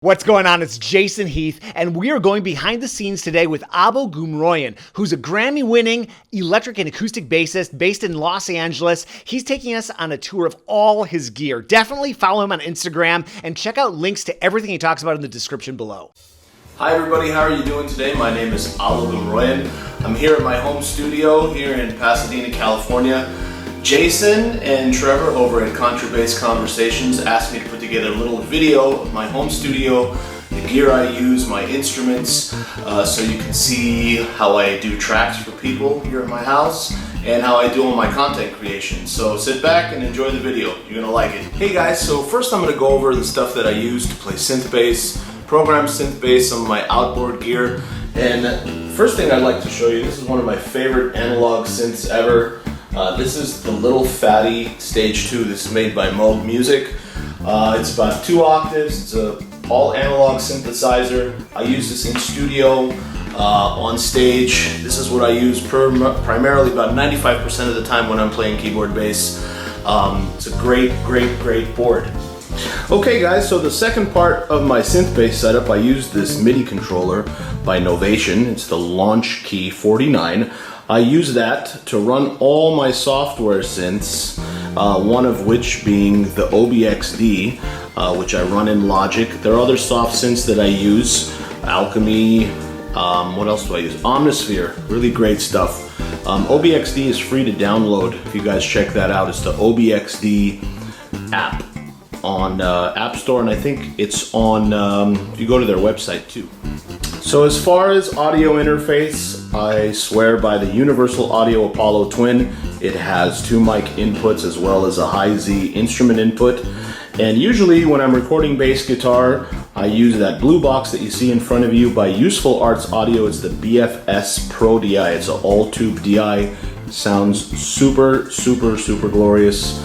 What's going on? It's Jason Heath, and we are going behind the scenes today with Abo Gumroyan, who's a Grammy-winning electric and acoustic bassist based in Los Angeles. He's taking us on a tour of all his gear. Definitely follow him on Instagram and check out links to everything he talks about in the description below. Hi everybody, how are you doing today? My name is Abo Gumroyan. I'm here at my home studio here in Pasadena, California. Jason and Trevor over at Contrabass Conversations asked me to put together a little video of my home studio, the gear I use, my instruments, so you can see how I do tracks for people here at my house and how I do all my content creation. So sit back and enjoy the video. You're gonna like it. Hey guys, so first I'm gonna go over the stuff that I use to play synth bass, program synth bass, some of my outboard gear. And first thing I'd like to show you, this is one of my favorite analog synths ever. This is the Little Fatty Stage 2. This is made by Moog Music. It's about 2 octaves. It's an all analog synthesizer. I use this in studio, on stage. This is what I use primarily about 95% of the time when I'm playing keyboard bass. It's a great board. Okay guys, so the second part of my synth bass setup, I use this MIDI controller by Novation. It's the Launchkey 49. I use that to run all my software synths, one of which being the OBXD, which I run in Logic. There are other soft synths that I use, Alchemy, what else do I use? Omnisphere, really great stuff. OBXD is free to download if you guys check that out. It's the OBXD app on App Store, and I think it's on, if you go to their website too. So as far as audio interface, I swear by the Universal Audio Apollo Twin. It has 2 mic inputs as well as a high Z instrument input. And usually when I'm recording bass guitar, I use that blue box that you see in front of you by Useful Arts Audio. It's the BFS Pro DI. It's an all tube DI. Sounds super glorious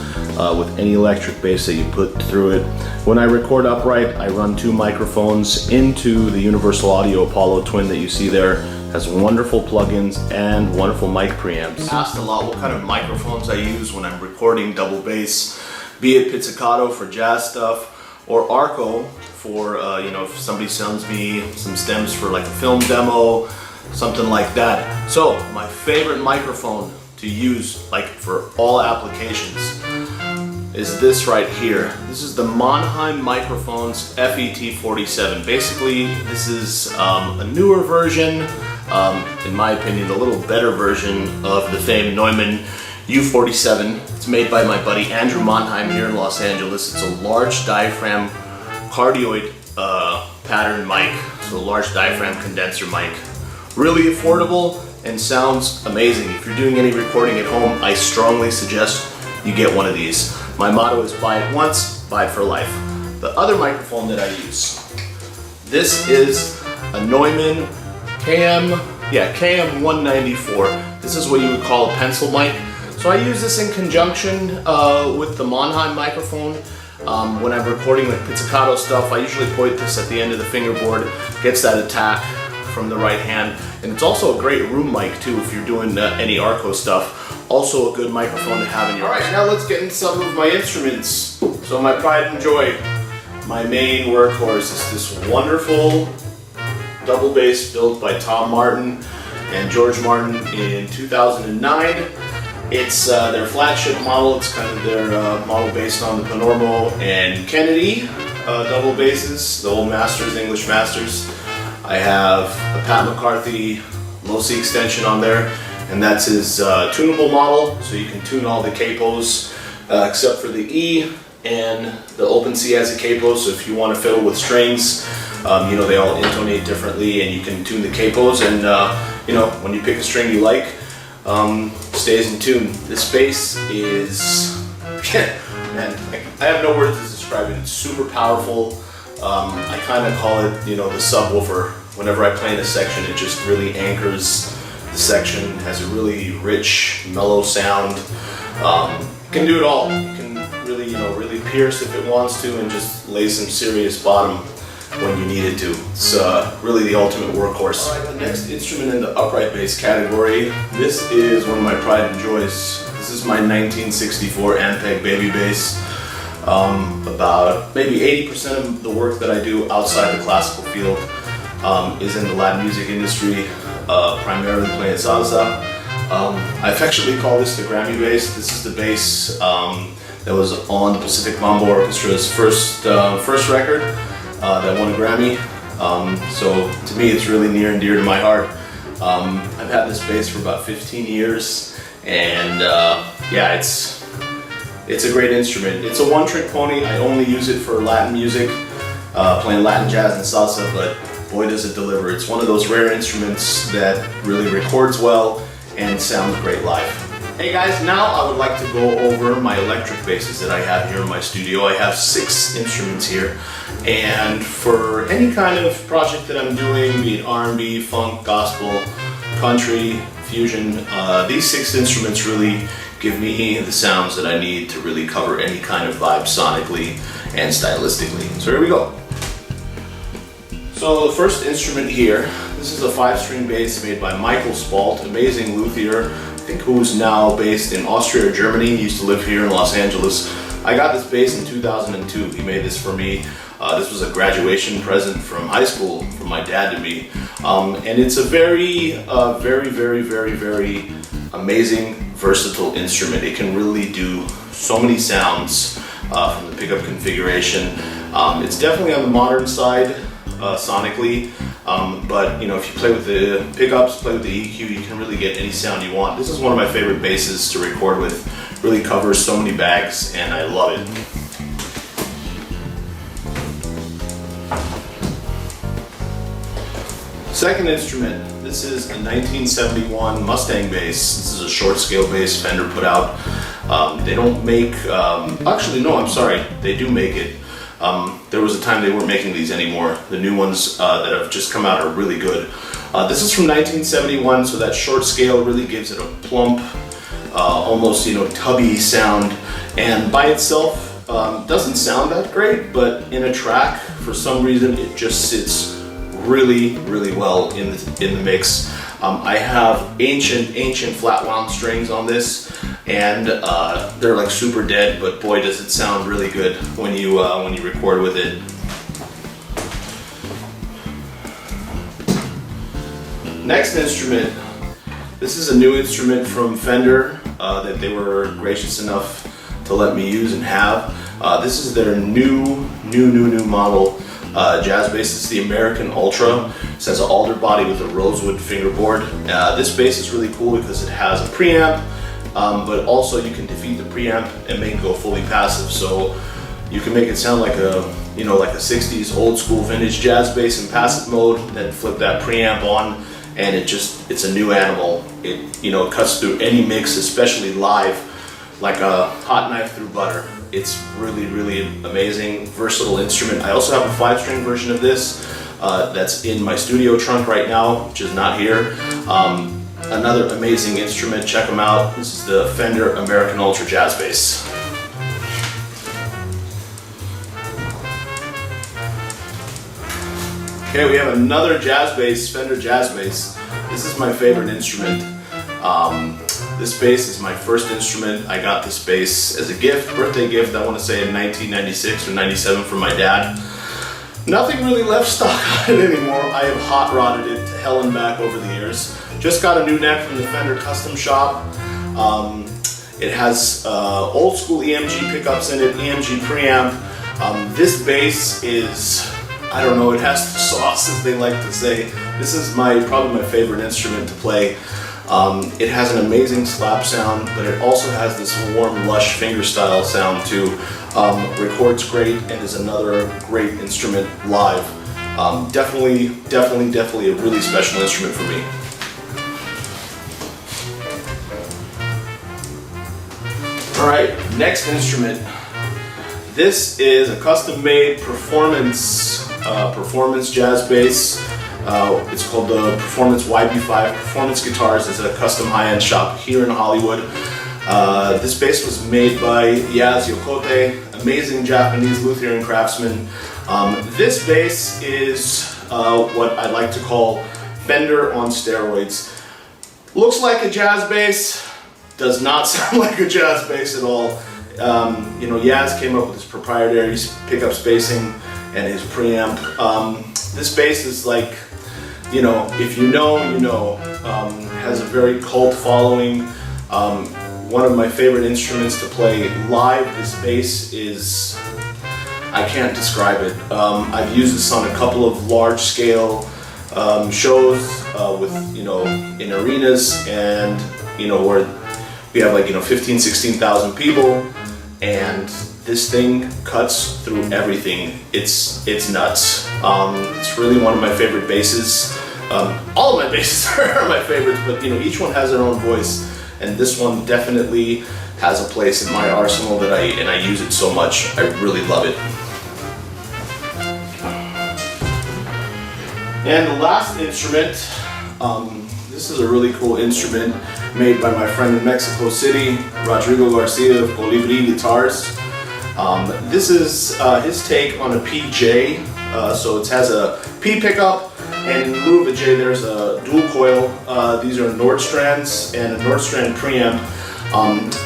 with any electric bass that you put through it. When I record upright, I run 2 microphones into the Universal Audio Apollo Twin that you see there. It has wonderful plugins and wonderful mic preamps. Asked a lot what kind of microphones I use when I'm recording double bass, be it pizzicato for jazz stuff or arco for you know, if somebody sends me some stems for like a film demo, something like that. So my favorite microphone to use like for all applications is this right here. This is the Mannheim Microphones FET47. Basically, this is a newer version, in my opinion, a little better version of the famed Neumann U47. It's made by my buddy Andrew Mannheim here in Los Angeles. It's a large diaphragm cardioid pattern mic, so a large diaphragm condenser mic. Really affordable and sounds amazing. If you're doing any recording at home, I strongly suggest you get one of these. My motto is buy it once, buy it for life. The other microphone that I use, this is a Neumann KM, KM 194. This is what you would call a pencil mic. So I use this in conjunction with the Mannheim microphone. When I'm recording like pizzicato stuff, I usually point this at the end of the fingerboard, gets that attack from the right hand. And it's also a great room mic too if you're doing any arco stuff. Also a good microphone to have in your... Alright, now let's get into some of my instruments. So my pride and joy, my main workhorse is this wonderful double bass built by Tom Martin and George Martin in 2009. It's their flagship model. It's kind of their model based on the Ponormo and Kennedy double basses, the old masters, English masters. I have a Pat McCarthy low C extension on there, and that's his tunable model, so you can tune all the capos except for the E, and the open C has a capo, so if you want to fiddle with strings, you know, they all intonate differently, and you can tune the capos, and you know, when you pick a string you like, stays in tune. This bass is, man, I have no words to describe it. It's super powerful. I kind of call it, you know, the subwoofer. Whenever I play in a section, it just really anchors the section. It has a really rich, mellow sound. It can do it all. It can really, you know, really pierce if it wants to, and just lay some serious bottom when you need it to. It's really the ultimate workhorse. All right, the next instrument in the upright bass category. This is one of my pride and joys. This is my 1964 Ampeg baby bass. About maybe 80% of the work that I do outside the classical field is in the Latin music industry, primarily playing salsa. I affectionately call this the Grammy bass. This is the bass that was on the Pacific Mambo Orchestra's first record that won a Grammy. So to me, it's really near and dear to my heart. I've had this bass for about 15 years, and yeah, it's a great instrument. It's a one-trick pony. I only use it for Latin music, playing Latin jazz and salsa, but boy does it deliver. It's one of those rare instruments that really records well and sounds great live. Hey guys, now I would like to go over my electric basses that I have here in my studio. I have 6 instruments here, and for any kind of project that I'm doing, be it R&B, funk, gospel, country, fusion, these 6 instruments really give me the sounds that I need to really cover any kind of vibe sonically and stylistically. So here we go. So the first instrument here, this is a 5-string bass made by Michael Spalt, amazing luthier, I think who's now based in Austria or Germany. He used to live here in Los Angeles. I got this bass in 2002. He made this for me. This was a graduation present from high school from my dad to me. And it's a very amazing, versatile instrument. It can really do so many sounds from the pickup configuration. It's definitely on the modern side sonically, but you know, if you play with the pickups, play with the EQ, you can really get any sound you want. This is one of my favorite basses to record with. Really covers so many bags, and I love it. Second instrument, this is a 1971 Mustang bass. This is a short scale bass Fender put out. They don't make, actually no, I'm sorry, they do make it. There was a time they weren't making these anymore. The new ones that have just come out are really good. This is from 1971, so that short scale really gives it a plump, almost, you know, tubby sound, and by itself doesn't sound that great, but in a track, for some reason, it just sits really well in the mix. I have ancient flat wound strings on this, and they're like super dead, but boy does it sound really good when you record with it. Next instrument, this is a new instrument from Fender that they were gracious enough to let me use and have. This is their new model jazz bass. It's the American Ultra. It has an alder body with a rosewood fingerboard. This bass is really cool because it has a preamp, but also you can defeat the preamp and make it go fully passive. So you can make it sound like a, you know, like a 60s old school vintage jazz bass in passive mode, then flip that preamp on, and it's a new animal. It, you know, cuts through any mix, especially live, like a hot knife through butter. It's really amazing, versatile instrument. I also have a 5-string version of this that's in my studio trunk right now, which is not here. Another amazing instrument, check them out. This is the Fender American Ultra Jazz Bass. Okay, we have another jazz bass, Fender Jazz Bass. This is my favorite instrument. This bass is my first instrument. I got this bass as a gift, birthday gift, I want to say in 1996 or 97 from my dad. Nothing really left stock on it anymore. I have hot rodded it to hell and back over the years. Just got a new neck from the Fender Custom Shop. It has old school EMG pickups in it, EMG preamp. This bass is, I don't know, it has the sauce, as they like to say. This is probably my favorite instrument to play. It has an amazing slap sound, but it also has this warm, lush fingerstyle sound too. Records great and is another great instrument live. Definitely a really special instrument for me. All right, next instrument. This is a custom-made performance jazz bass. It's called the Performance YB5 Performance Guitars. It's a custom high-end shop here in Hollywood. This bass was made by Yaz Yokote, amazing Japanese luthier and craftsman. This bass is what I like to call Fender on steroids. Looks like a jazz bass, does not sound like a jazz bass at all. Yaz came up with his proprietary pickup spacing and his preamp. This bass is like, if you know, has a very cult following. One of my favorite instruments to play live. This bass is, I can't describe it. I've used this on a couple of large-scale shows in arenas, and where we have 15,000-16,000 people, and this thing cuts through everything. It's nuts. It's really one of my favorite basses. All of my basses are my favorites, but each one has their own voice, and this one definitely has a place in my arsenal and I use it so much. I really love it. And the last instrument, this is a really cool instrument made by my friend in Mexico City, Rodrigo Garcia of Colibri guitars. This is his take on a PJ, so it has a P pickup, and in lieu of a J there's a dual coil. These are Nordstrands and a Nordstrand preamp.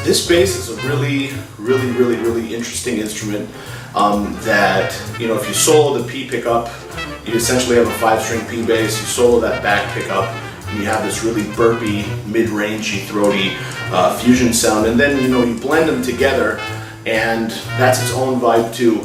This bass is a really interesting instrument that, if you solo the P pickup, you essentially have a 5-string P bass. You solo that back pickup, and you have this really burpy, mid-rangey, throaty fusion sound, and then you blend them together, and that's its own vibe too.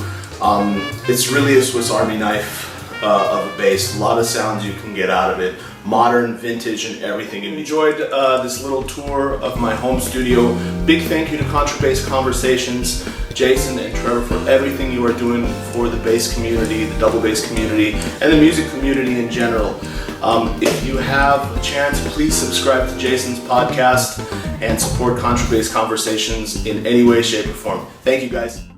It's really a Swiss Army knife of a bass. A lot of sounds you can get out of it. Modern, vintage, and everything. And enjoyed this little tour of my home studio. Big thank you to Contrabass Conversations, Jason and Trevor, for everything you are doing for the bass community, the double bass community, and the music community in general. If you have a chance, please subscribe to Jason's podcast and support Contrabass Conversations in any way, shape, or form. Thank you, guys.